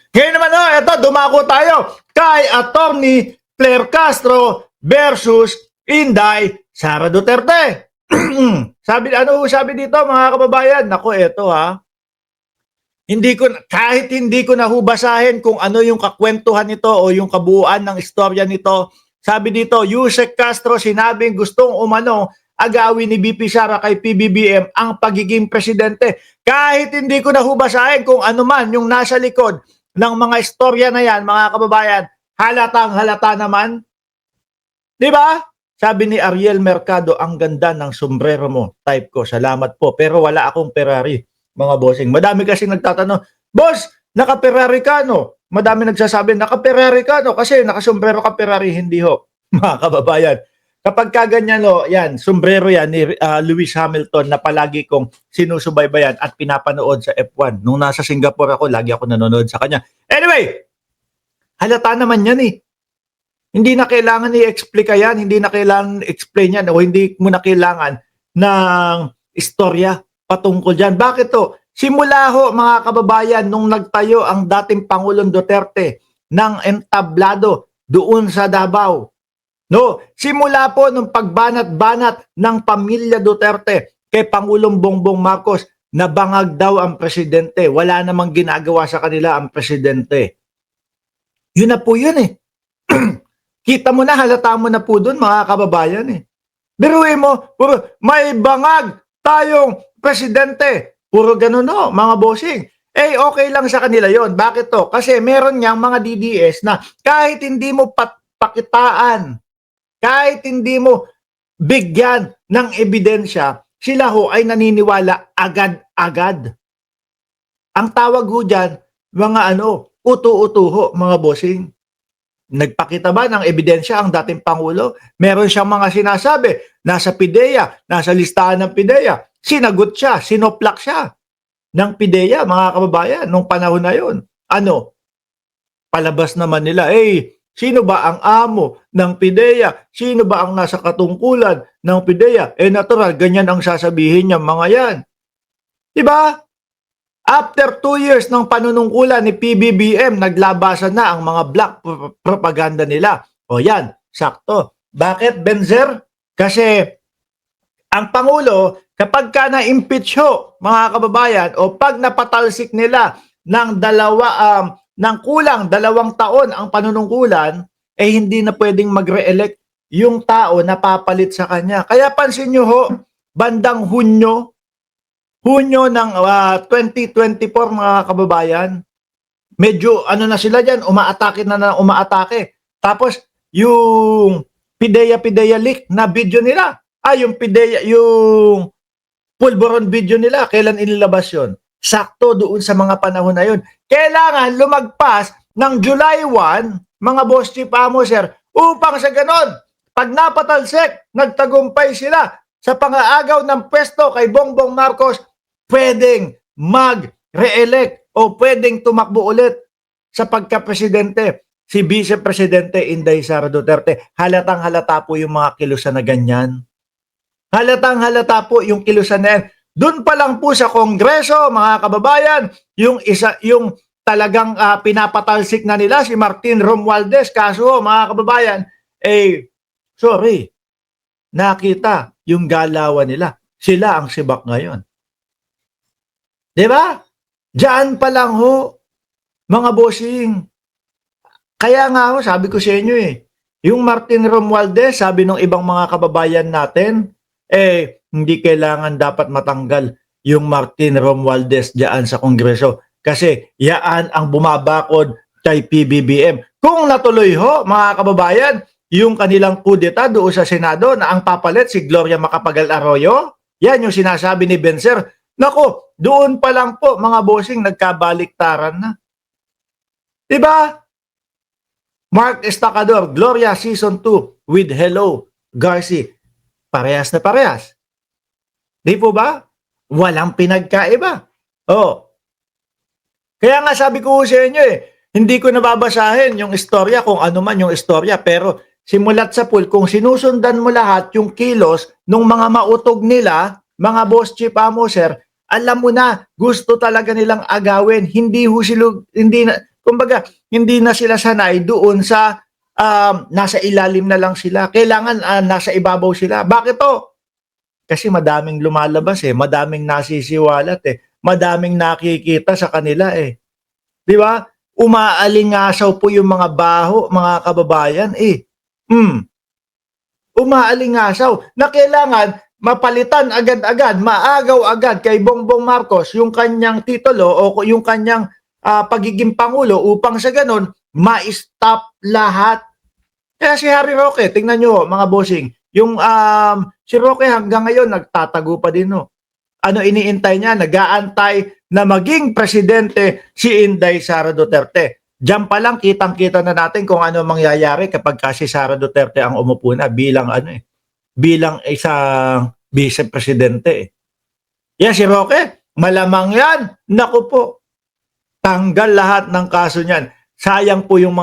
Ngayon naman eto, dumako tayo kay Attorney Claire Castro versus Inday Sara Duterte. sabi dito mga kababayan, nako eto kahit hindi ko na hubasahin kung ano yung kakwentuhan nito o yung kabuuan ng istorya nito. Sabi dito, Yusek Castro sinabing gustong agawin ni BP Sara kay PBBM ang pagiging presidente. Kahit hindi ko na hubasahin kung ano man yung nasa likod ng mga istorya na yan, mga kababayan, halatang halata naman. Di ba? Sabi ni Ariel Mercado, ang ganda ng sombrero mo. Type ko, salamat po. Pero wala akong Ferrari, mga bossing. Madami kasi nagtatanong, boss, naka-Ferrari ka, no? Madami nagsasabi, naka-Ferrari ka, no? Kasi nakasombrero ka Ferrari, hindi ho. Mga kababayan. Kapag kaganyan, no, yan, sombrero yan ni Lewis Hamilton na palagi kong sinusubaybayan at pinapanood sa F1. Nung nasa Singapore ako, lagi ako nanonood sa kanya. Anyway, halata naman yan eh. Hindi na kailangan i-explica yan, hindi na kailangan explain yan, o hindi mo na kailangan ng istorya patungkol dyan. Bakit to? Simula ho mga kababayan, nung nagtayo ang dating Pangulong Duterte ng entablado doon sa Davao. No, simula po nung pagbanat-banat ng pamilya Duterte kay Pangulong Bongbong Marcos na bangag daw ang presidente. Wala namang ginagawa sa kanila ang presidente. Yun na po yun eh. Kita mo na, halata mo na po doon mga kababayan eh. Biruin mo, may bangag tayong presidente. Puro ganun no, mga bossing. Eh okay lang sa kanila yon. Bakit to? Kasi meron niyang mga DDS na kahit hindi mo pakitaan, kahit hindi mo bigyan ng ebidensya, sila ho ay naniniwala agad-agad. Ang tawag ho dyan, mga utu-utu ho, mga bossing. Nagpakita ba ng ebidensya ang dating Pangulo? Meron siyang mga sinasabi, nasa PIDEA, nasa listahan ng PIDEA. Sinagot siya, sinoplak siya ng PIDEA, mga kababayan, nung panahon na yun. Palabas naman nila, sino ba ang amo ng PIDEA? Sino ba ang nasa katungkulan ng PIDEA? Natural, ganyan ang sasabihin niya, mga yan. Diba? After 2 years ng panunungkulan ni PBBM, naglabasan na ang mga black propaganda nila. O yan, sakto. Bakit, Benzer? Kasi ang Pangulo, kapag ka na-impeach ho, mga kababayan, o pag napatalsik nila ng kulang 2 taon ang panunungkulan, hindi na pwedeng mag-re-elect yung tao na papalit sa kanya. Kaya pansin nyo ho, bandang Hunyo ng 2024 mga kababayan, medyo na sila dyan, umaatake. Tapos yung PIDEA leak na video nila, yung PIDEA, yung pulburon video nila, kailan inilabas yun? Sakto doon sa mga panahon na yun. Kailangan lumagpas ng July 1, mga boss chief amo sir, upang sa ganon, pag napatalsik, nagtagumpay sila sa pangaagaw ng pwesto kay Bongbong Marcos, pwedeng mag-re-elect o pwedeng tumakbo ulit sa pagka-presidente si Vice Presidente Inday Sara Duterte. Halatang halata po yung mga kilusan na ganyan. Halatang halata po yung kilusan na yan. Doon pa lang po sa Kongreso, mga kababayan, yung talagang pinapatalsik na nila si Martin Romualdez. Kaso mga kababayan, sorry, nakita yung galawan nila. Sila ang sibak ngayon. Diba? Diyan pa lang ho, mga bossing. Kaya nga ho, sabi ko sa inyo yung Martin Romualdez, sabi ng ibang mga kababayan natin, hindi kailangan dapat matanggal yung Martin Romualdez diyan sa Kongreso. Kasi yaan ang bumabakod kay PBBM. Kung natuloy ho, mga kababayan, yung kanilang kudeta doon sa Senado na ang papalit si Gloria Macapagal Arroyo, yan yung sinasabi ni Benzer. Nako, doon pa lang po mga bossing nagkabaliktaran na. Diba? Mark Estacador, Gloria Season 2 with Hello Garci. Parehas na parehas. Di po ba? Walang pinagkaiba. Kaya nga sabi ko sa inyo hindi ko nababasahin yung istorya kung ano man yung istorya, pero simulat sa pool, kung sinusundan mo lahat yung kilos ng mga mautog nila, mga boss chief amo sir, alam mo na, gusto talaga nilang agawin. Hindi Kumbaga, hindi na sila sanay doon sa nasa ilalim na lang sila. Kailangan nasa ibabaw sila. Bakit to? Kasi madaming lumalabas eh, madaming nasisiwalat eh, madaming nakikita sa kanila eh. 'Di ba? Umaalingasaw po yung mga baho, mga kababayan eh. Hmm, umaalingasaw na kailangan mapalitan agad-agad, maagaw agad kay Bongbong Marcos yung kanyang titulo o yung kanyang pagiging pangulo upang sa ganun ma-stop lahat. Kaya si Harry Roque, tingnan nyo mga bossing, yung si Roque hanggang ngayon nagtatago pa din no. Ano iniintay niya? Nag-aantay na maging presidente si Inday Sara Duterte. Diyan pa lang kitang-kita na natin kung ano mangyayari kapag si Sara Duterte ang umupo na bilang bilang isang vice-presidente eh. Yan si Roque, malamang yan. Naku po, tanggal lahat ng kaso niyan. Sayang po yung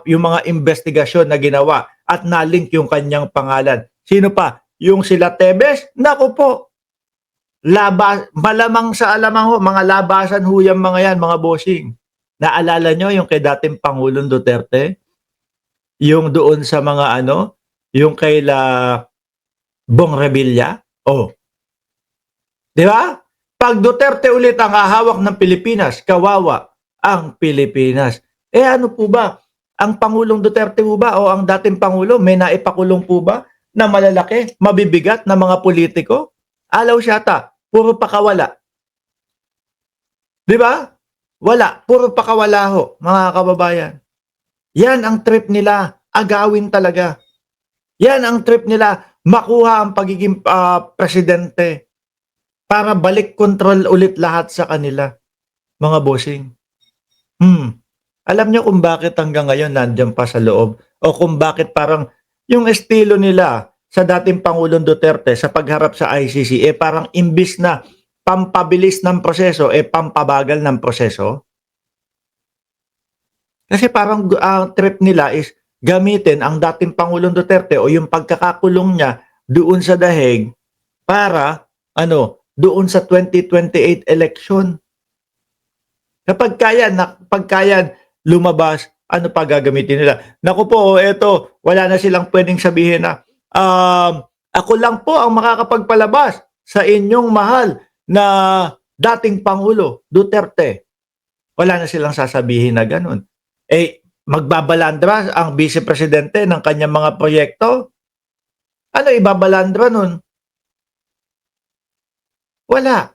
yung mga investigasyon na ginawa at nalink yung kanyang pangalan. Sino pa? Yung sila Tebes? Naku po. Malamang sa alamang ho, mga labasan ho yung mga yan, mga bossing. Naalala nyo yung kay dating Pangulong Duterte? Yung doon sa mga yung kay Bong Revilla? Oh. Di ba? Pag Duterte ulit ang hahawak ng Pilipinas, kawawa ang Pilipinas. Eh ano po ba? Ang Pangulong Duterte po ba o ang dating Pangulo may naipakulong po ba na malalaki, mabibigat na mga politiko? Alaw siyata, puro pakawala. Di ba? Wala, puro pakawala ho, mga kababayan. Yan ang trip nila, agawin talaga. Yan ang trip nila, makuha ang pagiging presidente para balik control ulit lahat sa kanila, mga bossing. Alam niyo kung bakit hanggang ngayon nandiyan pa sa loob o kung bakit parang yung estilo nila sa dating Pangulong Duterte sa pagharap sa ICC parang imbis na pampabilis ng proseso pampabagal ng proseso. Kasi parang trip nila is gamitin ang dating Pangulong Duterte o yung pagkakakulong niya doon sa dahig para doon sa 2028 election. Kapag kaya lumabas, ano pa gagamitin nila? Naku po, eto, wala na silang pwedeng sabihin na ako lang po ang makakapagpalabas sa inyong mahal na dating Pangulo Duterte. Wala na silang sasabihin na ganun. Magbabalandra ang Vice Presidente ng kanyang mga proyekto? Ano ibabalandra nun? Wala.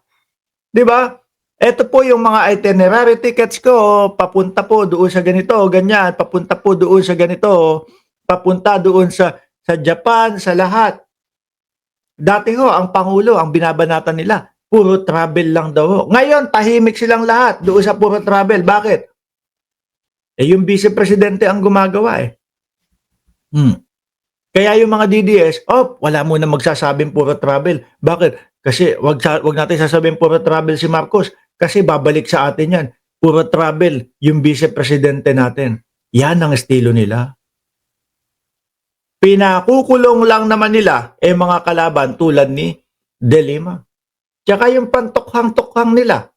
'Di ba? Ito po yung mga itinerary tickets ko, papunta po doon sa ganito, ganyan, papunta po doon sa ganito, papunta doon sa Japan, sa lahat. Dati ho, ang Pangulo, ang binabanatan nila, puro travel lang daw ho. Ngayon, tahimik silang lahat doon sa puro travel. Bakit? Yung Vice Presidente ang gumagawa eh. Kaya yung mga DDS, wala muna magsasabing puro travel. Bakit? Kasi wag natin sasabihin puro travel si Marcos kasi babalik sa atin yan. Puro travel yung Vice Presidente natin. Yan ang estilo nila. Pinakukulong lang naman nila mga kalaban tulad ni De Lima. Tsaka yung pantokhang-tokhang nila.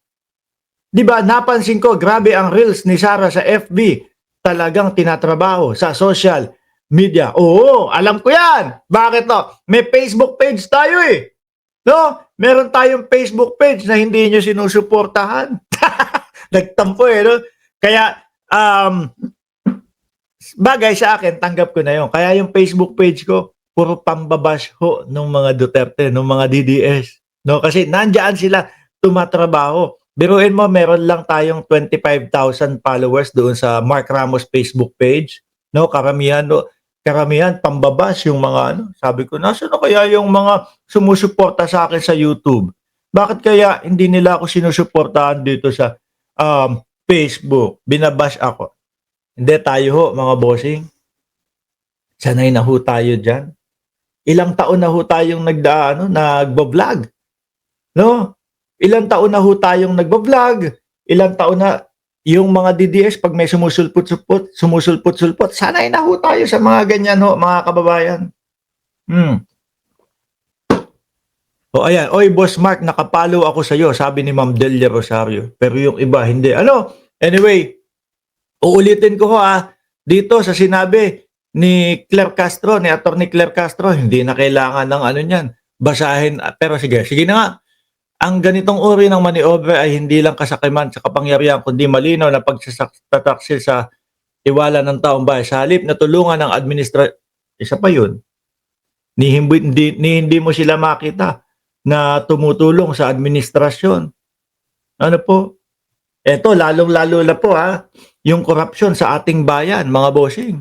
Diba, napansin ko, grabe ang reels ni Sara sa FB. Talagang tinatrabaho sa social media. Oo, alam ko yan. Bakit no? May Facebook page tayo eh. No? Meron tayong Facebook page na hindi nyo sinusuportahan. Nagtampo eh, no? Kaya, bagay sa akin, tanggap ko na yun. Kaya yung Facebook page ko, puro pambabash ho ng mga Duterte, ng mga DDS. No? Kasi nandyan sila tumatrabaho. Biruin mo, meron lang tayong 25,000 followers doon sa Mark Ramos Facebook page. No? Karamihan pambabash yung mga sabi ko, nasaan na kaya yung mga sumusuporta sa akin sa YouTube? Bakit kaya hindi nila ako sinusuportahan dito sa Facebook? Binabash ako. Hindi tayo ho, mga bossing. Sanay na ho tayo dyan. Ilang taon na ho tayong nagbo-vlog. No? Ilang taon na ho tayong nagbo-vlog. Ilang taon na yung mga DDS pag may sumusulpot-sulpot, sanay na ho tayo sa mga ganyan ho, mga kababayan. O ayan, oy Boss Mark, nakapalo ako sa iyo, sabi ni Ma'am Delia Rosario. Pero yung iba hindi. Anyway, Uulitin ko dito sa sinabi ni Claire Castro, ni Attorney Claire Castro, hindi na kailangan ng ano niyan, basahin. Pero sige, sige na nga. Ang ganitong uri ng maneuver ay hindi lang kasakiman sa kapangyarihan, kundi malinaw na pagsataksil sa tiwala ng taong bayan. Sa halip na tulungan ng isa pa yun, hindi mo sila makita na tumutulong sa administrasyon. Ano po? Eto, lalong-lalo na po yung korupsyon sa ating bayan, mga bossing.